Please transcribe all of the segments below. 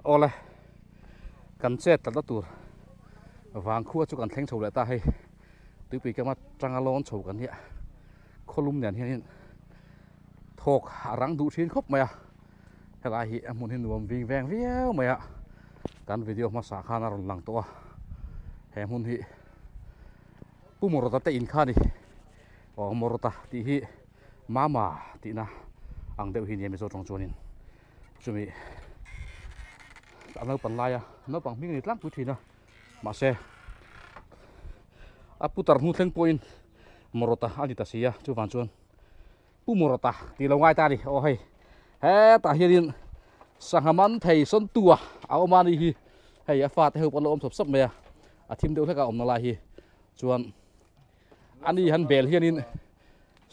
ole kan chet ta tur wang khu chu kan thleng chho le ta hei tuipi kama trangalon chho kan hi kholum nen hian thok arang du thin khop maya hela hi amun hin nuam ving veng viau maya kan video ma sa khana ron lang to he mun hi pumorota te in khani o morota ti hi mama ti na ang deuh hi ni mi zo tong chuanin chumi ano panlaya no pang ming ni tlang pu thina ma se aputar nu thleng point morota ani ta sia chu van chuan pu morota ti lo ngai ta ni o hei he ta hian sangaman thei son tua aw mani hi hei afa te hu palo om sop sop me a thim deuh thaka om na la hi chuan ani han bel hianin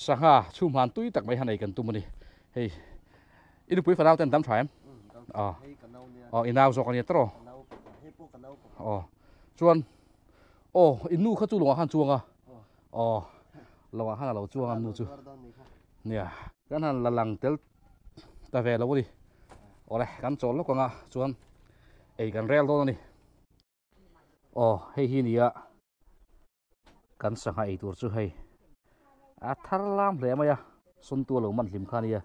sanga chum han tui tak mai han ei kan tumani hei inu pui fanau ten dam thaim inau zo kan yetro chuan inu kha chu lo han chuanga lo han lo chuanga nu chu nia kan han lalang tel ta ve lo ni ole kan chol lo kanga chuan ei kan rel do ni hei hi nia kan sanga ei tur chu hei a thar lam hle maya sun tu lo man hlim khania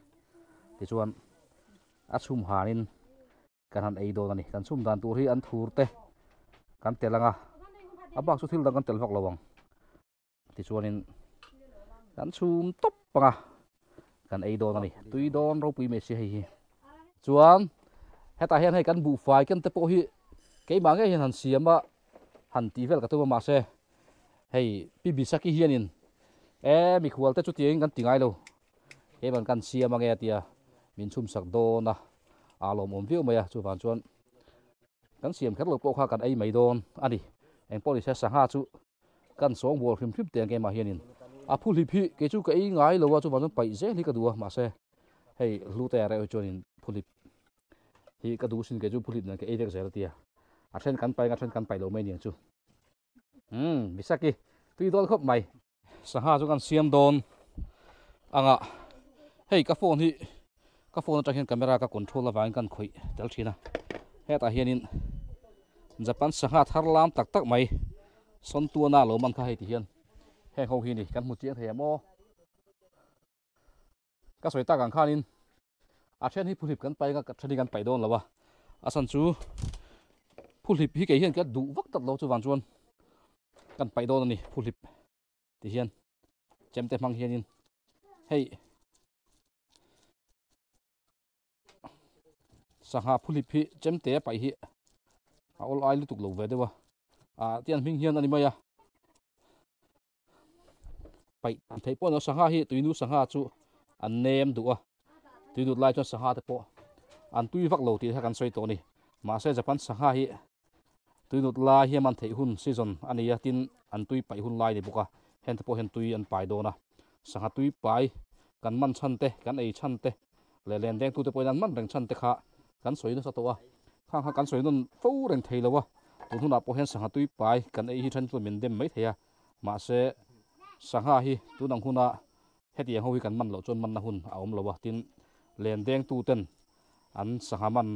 ti chuan a chum hanin kan han ei do ni kan chum dan tur hi an thur te kan telanga abak chu thil dang kan tel vak lawang ti chuanin kan chum top panga kan ei do ni tui don ro pui me si hei hi chuan heta hian hei kan bu fai kan te po hi ke ma nge hian han siama han ti vel ka tu ma se hei pi saki hianin mi khwal te chu tiang kan tingai lo he ban kan siama nge tia min chum sak do na alom om viu maya chu van chuan kan siam khat lo po kha kan ei mai don ani eng poli se sanga chu kan song bol khrim khrim te ke ma hianin a phul hi phi ke chu ka ei ngai lo wa chu van pai je ni ka duwa ma se hei lu te re chuanin phulip hi ka du sin ke chu phulip na ke ei dek zel tia a then kan pai lo mai ning chu misaki tui don khop mai sanga chu kan siam don anga hei ka phone atang camera ka control awang kan khoi tel thina heta hianin japan sanga tharlam tak tak mai son tu na lo man kha hei ti hian heng ho hi ni kan mu chiang themo ka soi ta gang khanin a then hi phulip kan pai ka thani kan pai don lawa asan chu phulip hi ke hian ka du vak tat lo chu wan chuan kan pai don ni phulip ti hian chemte mang hianin hei sanga phulip hi chemte pai hi all ai lutuk lo ve dewa tian ming hian ani maya pai thei po no sanga hi tuinu sanga chu an nem du tuinu lai chu sanga te po an tui vak lo ti ha kan soi to ni ma se japan sanga hi tuinu la hi man thei hun season ani ya tin an tui pai hun lai ni buka hen te po hen tui an pai do na sanga tui pai kan man chan te kan ei chan te le len deng tu te po an man reng chan te kha kan soi no sa to kha kan soi non fo reng thei lo wa tu hu na po hen sanga tui pai kan ei hi than tu min dem mai theya ma se sanga hi tu nang huna heti ho hi kan man lo chon man na hun a om lo wa tin len deng tu ten an sanga man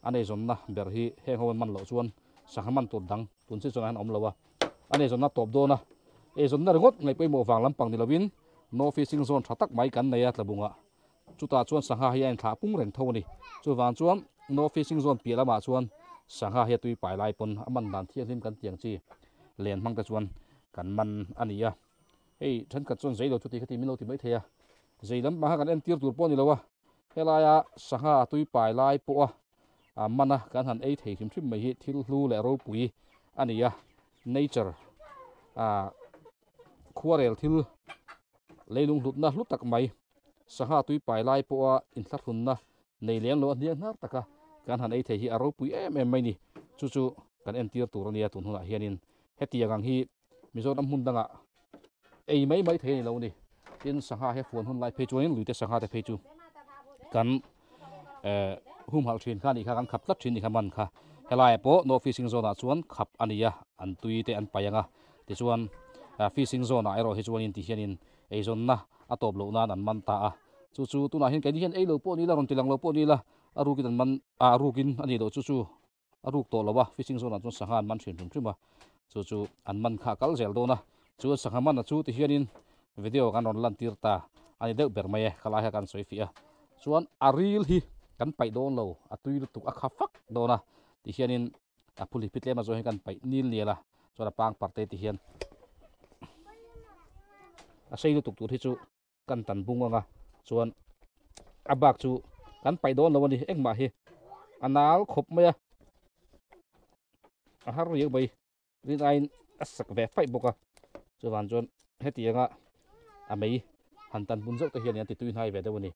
ane zon na ber hi he ho man lo chuan sanga man top dang tun se chon an om lo wa ane zon na top do na e zon na ngot ngai poi mo wang lam pang ni lovin no fishing zone thatak mai kan nei a tlabunga chuta chuan sanga hi an tha pung reng tho ni chu wan chuan no fishing zone pi lama chuan sanga he tui pai lai pon aman dan thian hlim kan tiang chi len mang ta chuan kan man ania hei than ka chuan zeilo chuti khati min lo ti mai theya zeilam ma kan en tir tur pon ni lowa helaya sanga tui pai lai po mana kan han ei thei thim mai hi thil hlu le ro pui ania nature khuarel thil leilung lut na hlut tak mai sanga tui pai lai po in thlat hun na nei leng lo nia nar taka kan han ei thei hi aro pui em mai ni chu kan en tir tur ania tun huna hianin heti agang hi mizoram hun danga ei mai thei ni lo ni tin sanga he phone hun lai phei chuin luite sanga te phei chu kan hum hal thin kha ni kha kan khap tlat thin ni kha man kha helai po no fishing zone a chuan khap ania an tui te an payanga ti chuan fishing zone a ero hi chuan in ti hianin ei zon na atop lo na an man ta chu tu na hin ke ni hian ei lo po ni la ron tilang lo po ni la arukin an man arukin ani do chu aruk to lawa fishing zone an chu sangha an man thin rum tuma chu an man kha kal zel do na chu sangha man chu ti hianin video kan on lan tir ta ani deuh ber mai kala ha kan soi fi a chuan aril hi kan pai don lo atui tuk a kha fak do na ti hianin a puli pitle ma zo he kan pai nil nia chuan pang parte ti hian a sei lu tuk tu thi chu kan tan bunga nga chuan abak chu kan pai don lo ni engma hi anal khop maya a har riek bai rin ain asak ve fai boka chuan chuan hetianga a mei han tan bun zok te hian ti tuin hai ve de ni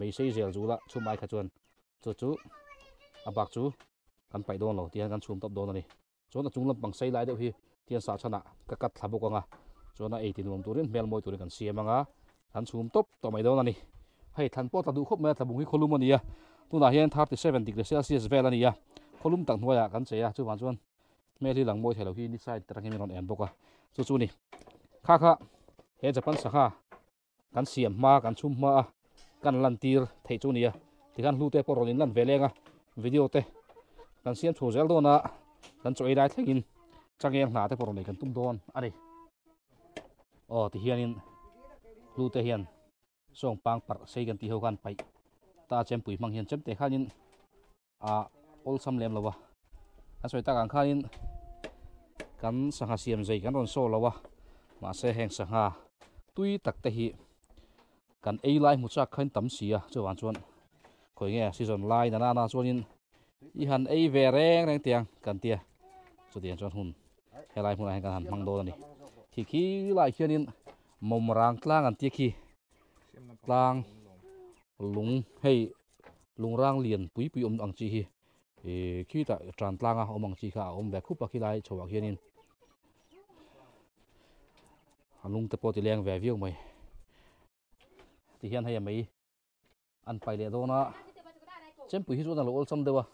mei sei zel zu la chu mai kha chuan chu abak chu kan pai don lo tian kan chum top don ani chuan a chung lampang sei lai deuh hi tian sa chana ka kat thla boka nga chuan a 18 nuam turin mel moi turin kan siam anga kan chum top to mai don ani hei than pot adu khop me thabung hi kholum ani ya tuna hian 37 degrees celsius vel ani ya kholum tak hnuaya kan cheya chu wan chuan mel hi lang moi thelo hi ni side tarang hi ron en boka chu ni kha he japan sakha kan siam ma kan chum ma kan lan tir thei chu nia ti kan hlute poronin lan velenga video te kan siam thu zel dona kan choi dai thengin changeng hna te poroni kan tum don ani ti hianin hlute hian song pang par sei kan ti ho kan pai ta chem pui mang hian chem te khanin ol sam lem lawa a soi ta kan khanin kan sangha siam zai kan ron so lawa ma se heng sangha tui tak te hi kan ei lai mu cha khain tam sia chuan chuan khoi nge season lai na chuanin i han ei ve reng tiang kan tia chu tiang chuan hun helai mu lai kan han mang do ni khi lai hianin mom rang tlang an ti khi tlang lung hei lung rang lian pui ang chi hi khi ta tran tlanga ang chi kha ve khupa khi lai chowa hianin lung te poti leng ve viu mai ti hian hei mai an pai le do na chem pui hi chu na lo ol sam dewa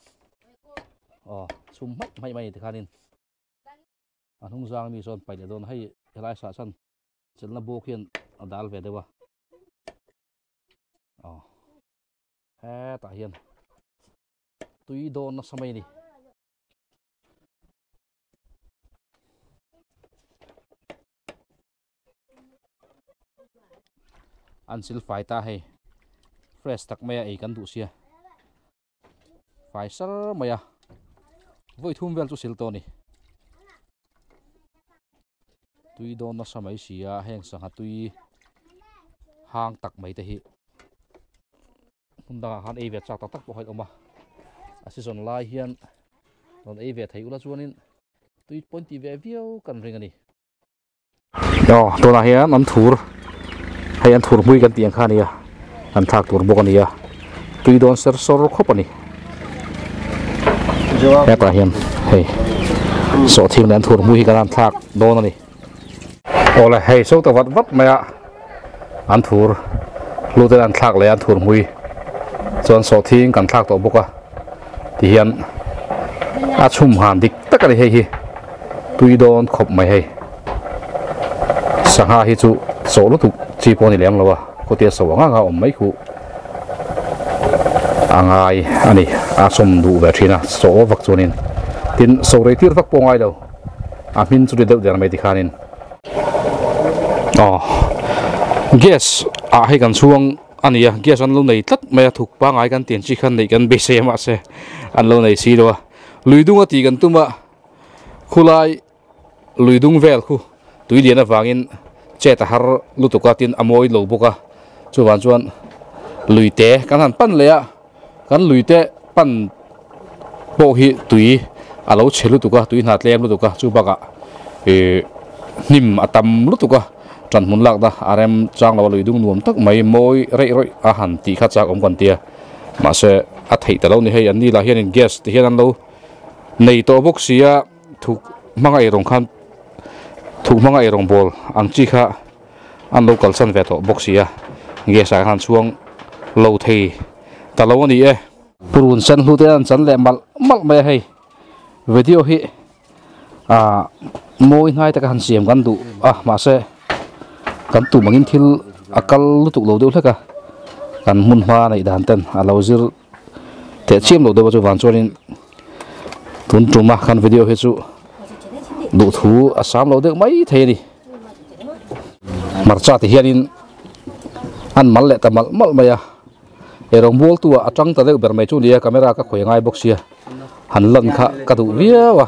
chum mai ti khanin anung jang mi son pai le don hei helai sa san chelna bo khian adal ve dewa he ta hian tui don na samai ni an sil fai ta hei fresh tak maya ei kan du sia fai sar maya voi thum vel chu sil to ni tui don na samai sia heng sanga tui hang tak mai te hi hunda han ei ve chak tak po hai oma a season lai hian non ei ve thei ula chuanin tui point ti ve viau kan ring ani to na hian an thur hay an thur mui kan tiang kha nia an thak tur bok ania tui don ser sor khop ani ya ta hian hei so thim nan thur mui kan an thak don ani ola hei so ta wat maya an thur lu te an thak le an thur mui chon so thing kan thak to boka ti hian a chum han dik tak ani hei hi tui don khop mai hei sangha hi chu so lu tu chi poni lem lawa ko tia so nga om mai khu angai ani a som du ve thina so vak chonin tin so re tir vak pongai lo a min chu de der mai ti khanin gas a hai kan chuang ania gas an lo nei tlat mai thuk pa ngai kan tian chi khan nei kan be se ma se an lo nei si lo luidung ati kan tuma khulai luidung vel khu tui dian awangin che ta har lutuka tin amoi lo boka chuan chuan luite kan han pan le a kan luite pan bo hi tui alo chelu tuka tui na tlem lutuka chu baka nim atam lutuka tran mun lak da rm chang lo luidung nuam tak mai moi rei a han ti kha chak om kan tia ma se a thei ta lo ni hei an ni la hian in gas ti hian an lo nei to bok sia thuk mangai rong khan thuk mangai rong bol ang chi kha an local san ve to bok sia nge sa han chuang lo thei ta lo ni purun san hlu te an chan le mal mai hei video hi moi ngai ta kan siam kan du ma se kan tu mangin thil akal lutuk lo deu hleka kan mun hwa nei dan ten alo zir te chiam lo de chu van chuanin tun tuma khan video he chu du thu asam lo de mai thei ni marcha ti hianin an mal le ta mal maya erong bol tu atang ta de ber mai chu ni camera ka khoi ngai box sia han lan kha ka du via wa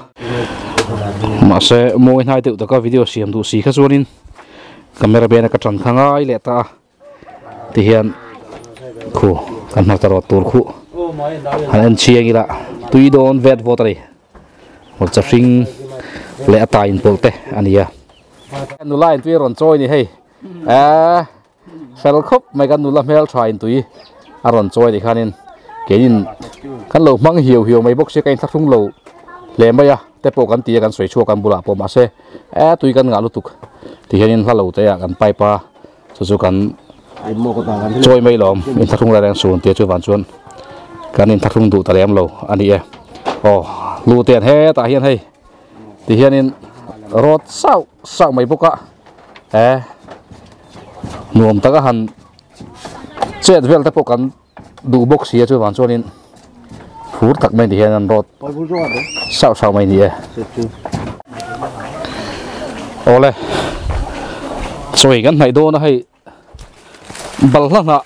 ma se moi nai tu ta ka video siam du si kha chuanin camera bena ka tang khangai le ta ti hian khu kan ma ta ro tur khu han an chiang ila tui don vet votari một chập sinh lẽ tài in polte ania nu line tui ron choi ni hei fel khop mai kan nu la mel thain tui aron choi ni khanin kein kan lo mang hiu mai box se kain thung lo le maya te po kan tia kan soi chu kan bula po ma se tui kan nga lu tuk ti hianin hla lo te ya kan pai pa chu kan choi mai lom in thung la rang sun te chu van chuan kan in thung du ta lem lo ania lu tiền he ta hiền hay thì hiền in rốt sao mấy bốc ạ nuông ta cái hàn chết vel ta bốc ăn đủ bốc xía cho bạn cho nên phút tắc mấy thì hiền rốt sao mấy thì ole rồi cái này đô nó hay bal lăng ạ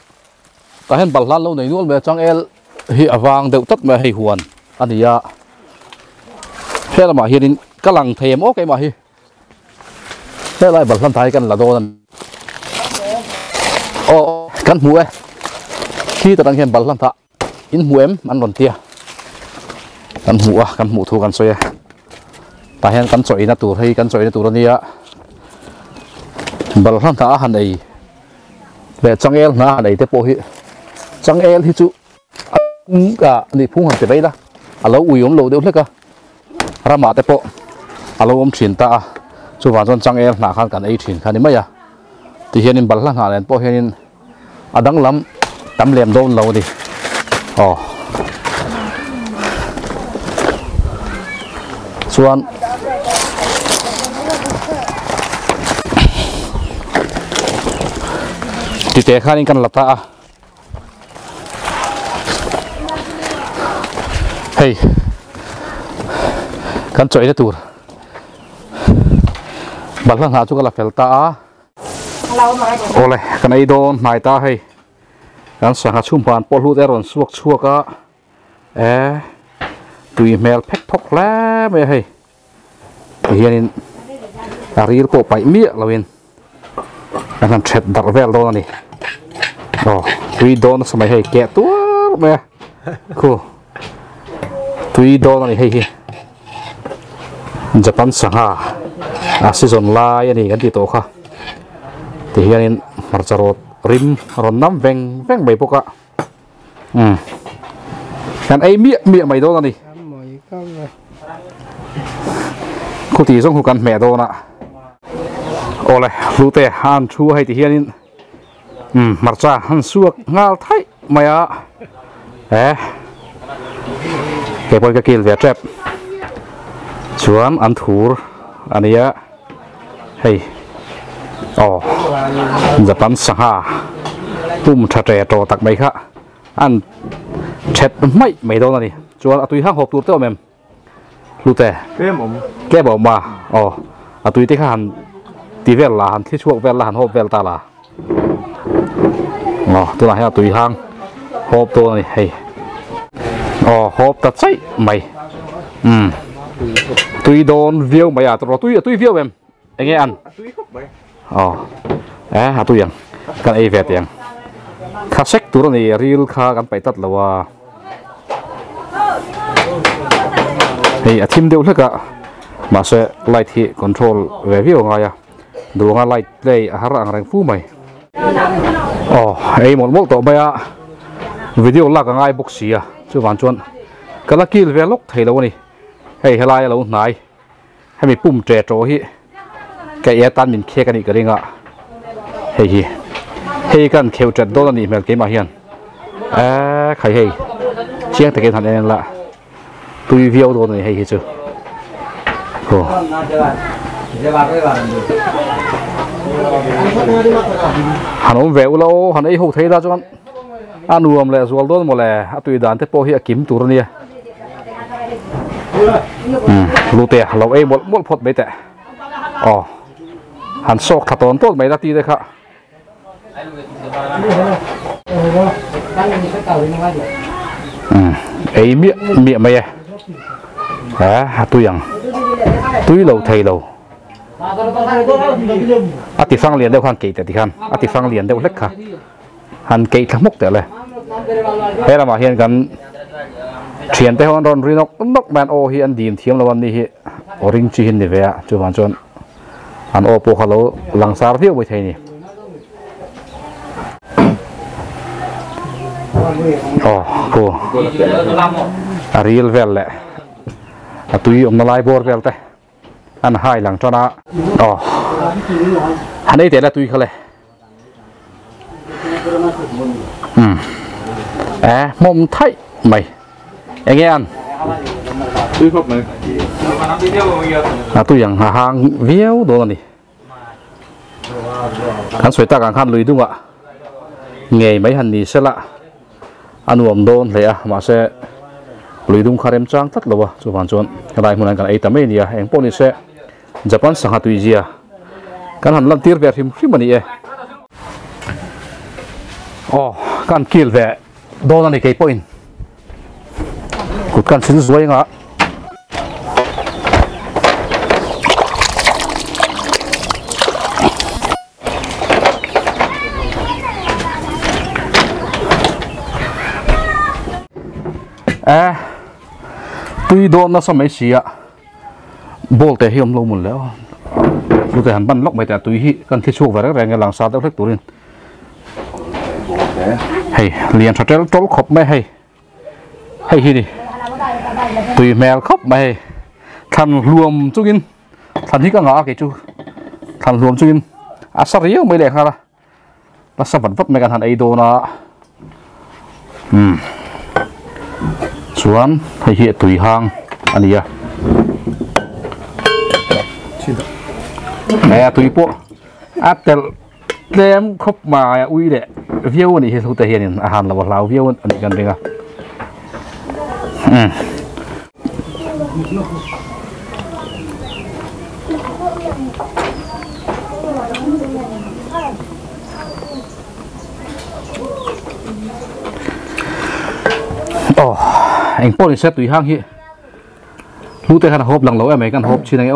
ta hiền bal lăng lâu này luôn về trong el hiện vàng đều tất mà hay huồn anh thì thế là mà hiện cái lăng thèm ok mà hi thế lại bật lên thái cần là đô lần cắn mũ ấy khi ta đang hiện bật lên thạ in mũ em ăn còn tia cắn mũ thu cắn xoay ta hiện cắn xoay na tủ hay cắn xoay na tủ nia bật lên thạ hành này để trong el na hành này tiếp bộ hi trong el thì chú cả này phun hàng thế đó lâu ui ốm lâu đều hết cả rama te po alo om thin ta chu wa chon chang el na khan kan ei thin khan ni maya ti hianin bal hlan ha len po hianin adang lam tam lem don lo di chuan ti te khanin kan lata hey kan choi na tur bal hlan ha chu ka la fel ta ole kan ei don nai ta hei kan sanga chum pan pol hu eron suak chuaka tui mel phek phok la me hei hianin aril po pai mi lawin kan thet dar vel don ani tui don samai hei ke tur me khu tui don ani hei Japan sanga season lai ani kan ti to kha ti hianin marcharot rim ron nam veng mai poka kan ei mi mai do ani khu ti song khu kan me do na ole lute han thu hai ti hianin marcha han suak ngal thai maya ke poi ka kil ve trap chuan an thur ania hei Japan sanga pum thate to tak mai kha an chet mai do na ni chuan atui hang hop tur te mem lute ke bom ma atui te khan ti vel la han thi chuak vel la han hop vel ta la tu la ha tui hang hop to ni hei hop ta chai mai tui don viêu mày tro tui viêu em nghe ăn tui yang kan ei vet yang kha sek tur ni reel kha kan pai tat lawa hei athim deu hleka ma se light hi control ve viêu nga ya du nga light play har ang rang fu mai ei mon to baya video la ka ngai box sia chu wan chuan kala kil ve lok thei lo ni hei helai lo nai hay mi pum tre tro hi cái tan min khe kan ni karinga hei kan kheu chat do ni mel ke ma hian khai hei chiang ta ke than en la tui video do ni hei chu han om ve ulo han ei ho thei da chuan anuam le zual don mo le atui dan te po hi akim tur nia lute lo ei mol phot be te han sok thaton tot mai da ti de kha ei mi mai tu yang tui lo thei lo ati phang lian deuh khan ke te ti khan ati phang lian deuh lek kha han ke thmok te le hela ma hian kan thian te hon ron rinok nok man o hi an dim thiam lo an ni hi oring chi hin ni ve a chu wan chon an o po khalo langsar thiu mai thei ni ko ariel vel le atui om nalai bor vel te an hai lang chona han ei te la tui khale mom thai mày anh nghe ăn tui khóc mày tui yang hàng véo đồ này hắn soi ta càng khăn lùi đúng ạ nghề mấy hành đi sẽ lạ ăn uống đôn lẽ mà sẽ lùi đúng khá em trang tất lâu à chú phản chọn cái này muốn ăn cái ấy tầm ấy nè anh bọn này sẽ Japan sang hạt tùy gì à cái hắn làm tiệt về phim phim mình nè kan kill ve don ani ke point kut kan sin zoi nga tui don na samai sia bol te hiom lo mun leo lu te han ban lok mai ta tui hi kan thi chuk va reng lang sa ta thek turin hey liền thật trâu trâu khóc mấy hay hay hi đi tùy mèo khóc mấy thằng luồng chú in thằng hi cả ngõ cái chú thằng luồng chú in sao riêng mấy đẹp ha là sao vẫn vấp mấy cái thằng ấy đồ nó xuống hay hiện tùy hang anh đi à tùy bộ đem khóc mà uy đệ view này hiện thể hiện hàn là một lão view anh cần đi anh Paul sẽ tùy hang hiện lúc tới hắn hộp lần lỗ em ấy căn hộp chi này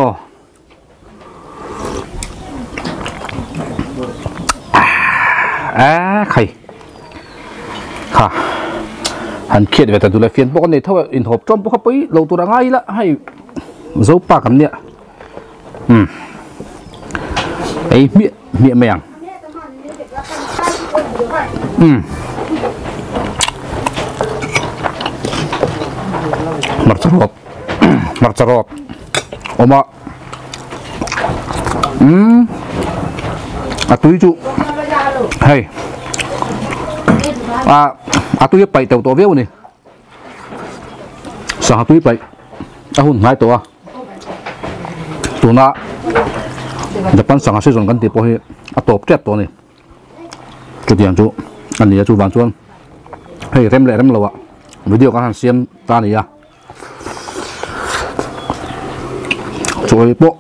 khay ha han khiết về từ lại phiền bọn này thôi in hộp trong bốc bấy lâu tôi đã ngay là hay dấu pa cầm nhẹ ấy miệng mèng mặt rọt oma túi trụ hay túi bảy tàu tổ véo này sao túi bảy hun hai tổ tổ na Japan sang sử dụng cái tiền bồi tổ chết tổ này chủ tiền chú anh này chú bán chuan hay rem lẹ rem lâu ạ video các hàng xem ta này chuối bộ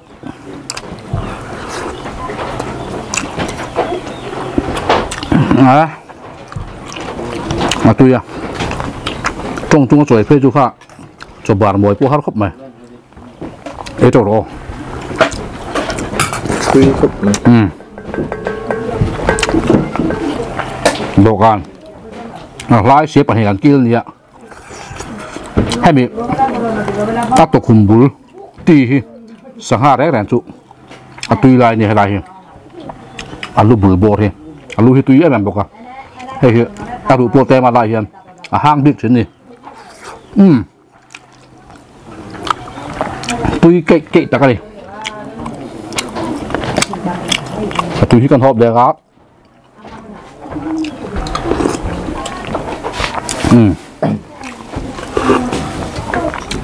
tôi trong chúng chuối phê chú khá cho bàn mồi bộ hát khóc mày ấy trâu đó tuy khóc mày đồ gan lái xếp bằng hình kia này ạ hay bị tắt tổ khủng bố tì sang hà đấy rèn trụ tuy lại như thế này alu bự bò thì alu hi tuy em bọc à hay alu bò tem mà lại hiện hang biết chuyện gì tuy kệ ta cái này tuy hi cần hộp để gáp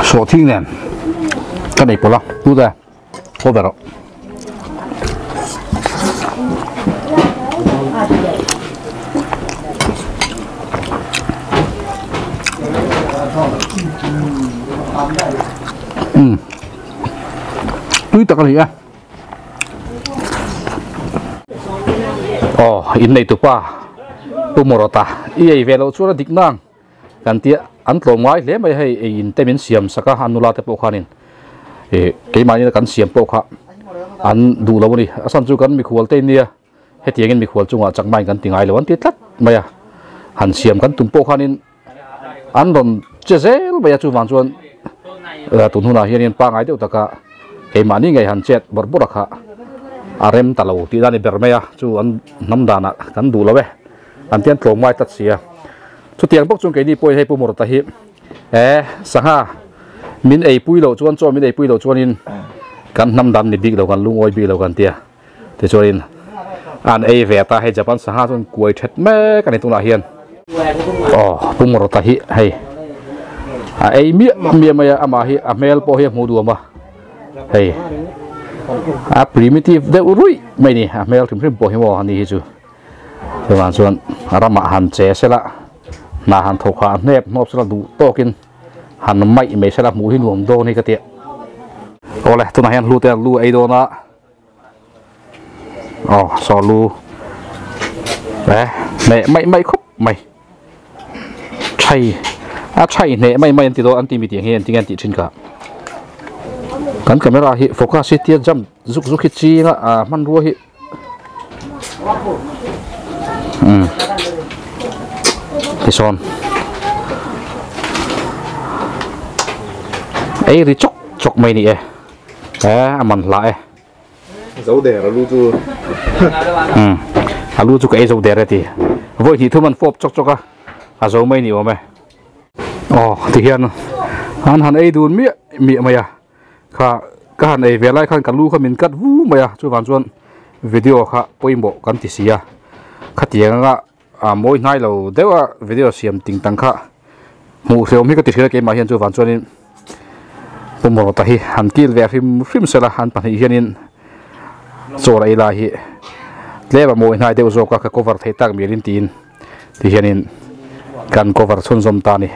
sổ thiên nè cái này bỏ lắm tu ra hộp vào đó túi tắc này à in này tụi pa tụi mồ ta ý về lâu chúa địch nangกันเตี้ยอันตรงไว้เลี้ยไม่ให้อินเตมินเสียมสักฮันนุลาเตปโอคานินเกี่ยมานี่กันเสียมโปกะอันดูแล้วนี่สันจูกันมีขวดเต้นเนี่ยเฮตียงินมีขวดจุงอ่ะจักไม่กันติงไอแล้ววันที่ตัดไม่อะหันเสียมกันตุ่มโปคานินอันโดนเจเซลไม่จูวันจวนตุ่มหุ่นอ่ะเฮียนินปางไอเดียวตะกะเกี่ยมานี่ไงหันเจ็ดบดบุรักะอารมณ์ตลอดที่ด้านนี้เบอร์ไม่อะจูอันน้ำดานะกันดูแล้วเว้อันเตี้ยตรงไว้ตัดเสียชุดเตียงพวกจงเกนี่ป่วยให้ปุ่มรถตะหิสังหามินไอปุยเหล่าจวนมินไอปุยเหล่าจวนนินกันน้ำดำนี่บิ๊กเหล่ากันลุงอ้อยบิ๊กเหล่ากันเตี้ยแต่จวนนินอันไอเวตาให้จับปันสังหาจนกวยเช็ดแม่กันในตรงนั้นเฮียนปุ่มรถตะหิให้ไอเมียมาอามาฮิอาเมลโปเฮียมูดูมาให้primitive เดี๋ยวรุ่ยไม่นี่อาเมลถึงเพิ่มโปเฮียมอฮันนี่ฮิจูแต่ว่าส่วนรามาหันเจสละนาหันถกหันเนบนอบสระดูโตกินหันไม่ไม่ใช่ละหมูที่หลวงโดนี่ก็เตี้ยโอ้เลยตัวไหนหันรูเตี้ยรูไอโดนะสอรูเนี่ยไม่ครบไม่ใช่ใช่เนี่ยไม่อันติโดอันติมีเตียงเฮียนที่งานติดชินกะกันกับเวลาฮิโฟกัสเตี้ยจำซุกฮิจีนะมันรัวฮิที่ซอนริจกไม่นี่มันละdấu đẻ là lưu chu lưu chu cái dấu đẻ đấy thì với thì thôi mình phốp chọc dấu mấy nhiều mà thì hiện hắn ấy đun mía mày cái hắn ấy về lại khăn cả lưu khăn mình cắt vú mày chú văn chuan video khá quay bộ căn tí xí khá tiếng mỗi ngày lâu đều video xem tình tăng khá mù xem mấy cái tí xí cái mà hiện chú văn chuanปุ่มรถตะฮีหันกิลเวฟิล์มเสร็จแล้วหันปันฮีนินโซลาอีลาฮีเลี้ยบมวยนายเดี๋ยวโซก็ cover ไทยตั้งมีลินตีนที่ฮีนินการ cover ชนสมตานี่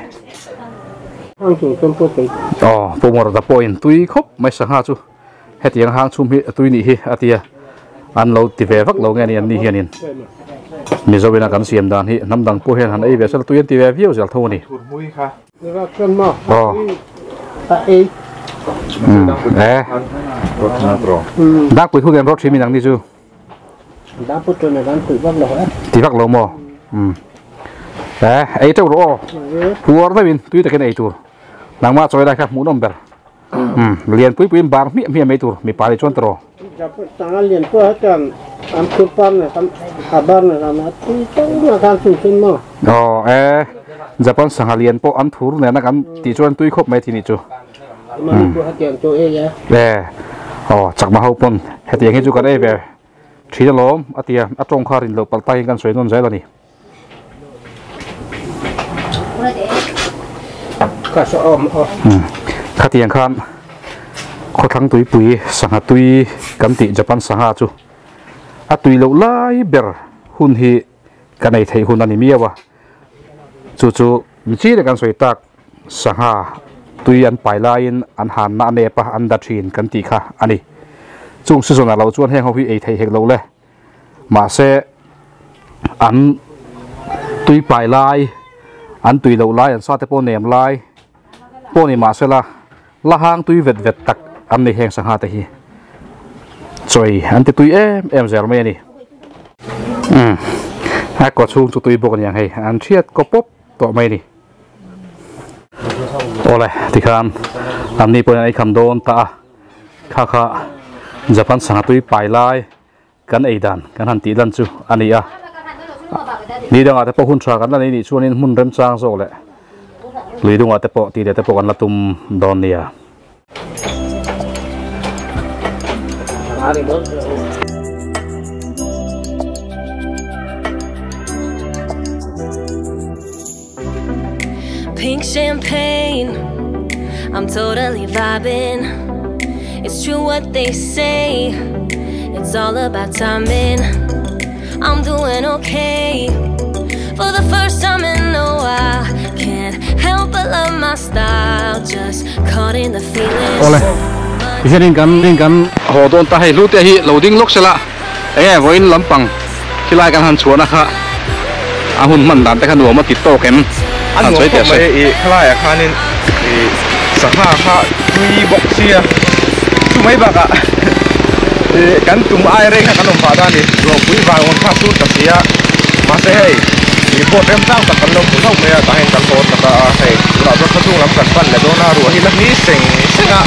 ปุ่มรถตะปอยตุยครบไม่สังหาจูเฮ็ดยังหางชุมฮีตุยนี่ฮีอาทิตย์อันเราติเวฟักเราไงนี่อันนี้ฮีนินมีโซเวนักการเสียมดานฮีน้ำดังปูเห็นหันไอเวสแล้วตุยติเววิวจะเท่านี้ดักปุ๋ยทุเรียนรถที่มีหนังนี่จูดักปุ๋ยตัวในการปุ๋ยวักหล่อตีวักหล่อมั้งไอ้เจ้าโร่หัวได้บินตุ้ยแต่กันไอ้ตัวหนังมาจอยได้ครับหมูนมเบอร์เรียนปุ๋ยบางมีไม่ตัวมีปลาในชวนตรอจะต่างเรียนปุ๋ยอาจารย์อันคือปั้นเนี่ยทำอาบ้านเนี่ยทำนะที่ต้องมาการสุ่มขึ้นมั้งจะปั้นสังหารเรียนปุ๋ยอันถูกเนี่ยนะกันตีชวนตุ้ยครบไม่ทีนี่จูมันตัวหัดเตียงตัวเองจากมาเอาปนหัดเตียงให้จูกันแบบชีจะล้มอาเตียจงคารินหลบปัลไตกันสวยนนใจแล้วนี่ข้าชอบขัดเตียงข้ามเขาทั้งตุยปุ๋ยสังหาตุยกันติจะปั้นสังหาจูตุยเหลวไล่เบอร์หุ่นฮีกันในไทยหุ่นอันนี้มีวะจู่มีชีในการสวยตักสังหาตุยอันไปลายอันหันนาเนปะอันดัดชินกันตีค่ะอันนี้จุงสุดๆเราชวนให้เขาพี่ไอไทยเฮกเราเลยมาเสอันตุยไปลายอันตุยเราลายอันซาเตโปเนมลายโปนี่มาเสละหางตุยเวดตักอันนี้แห่งสังหาตะฮีสวยอันที่ตุยเซลเมนี่ให้กดชูงตุยบอกกันอย่างไรอันเชียดก็ป๊บต่อไม่นี่โอ้เลยที่ข้ามอันนี้เป็นไอ้คำโดนตาข้าจะพันสังตุยไปลายกันไอ้ดันกันหันตีดันจูอันนี้นี่ดังอาจจะพอหุ่นชากันแล้วนี่ช่วงนี้หุ่นเริ่มจางโซ่เลยหรือดังอาจจะพอตีเดี๋ยวจะพอกันละตุ่มโดนเนี่ยPink champagne, I'm totally vibing. It's true what they say, it's all about timing. I'm doing okay, for the first time in a while. Can't help but love my style, just caught in the feeling. Ole, hiền kan hồ đôn ta hay lút hi loading lock sela, nghe voin lampang, khi lại kan han chuan akha, ahun man dan ta kan nuoma tit to kem, anh nói có mấy cái này khá nên sáng ha tui boxia tu mấy bạc à kan tum ai reng kan om pada ni lo pui va on kha su ta sia ma se hei ni bot em tang ta kan lo pu thau me ta hen kan bot ta hei la do kha tung lam kan pan le do na ru hi la ni senga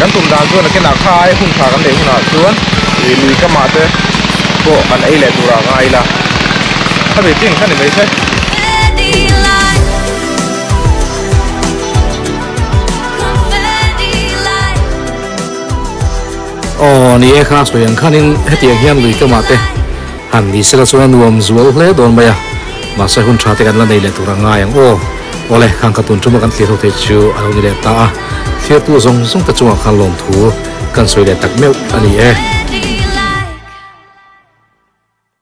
kan tum dan chu na ke na khai hun kha kan le hun na chuan lui ka ma te ko an ei le dura ngai la ha be ting kan ni mai se ni kha so yang khanin hetiang hian lui ka mate han ni sela chuan nuam zual hle don maya ma sa hun thate kan la nei le turanga yang ole khang ka tun chuma kan thlir hote chu alo ni le ta thir tu zong zong ta chuma khan lom thu kan soi le tak meu ani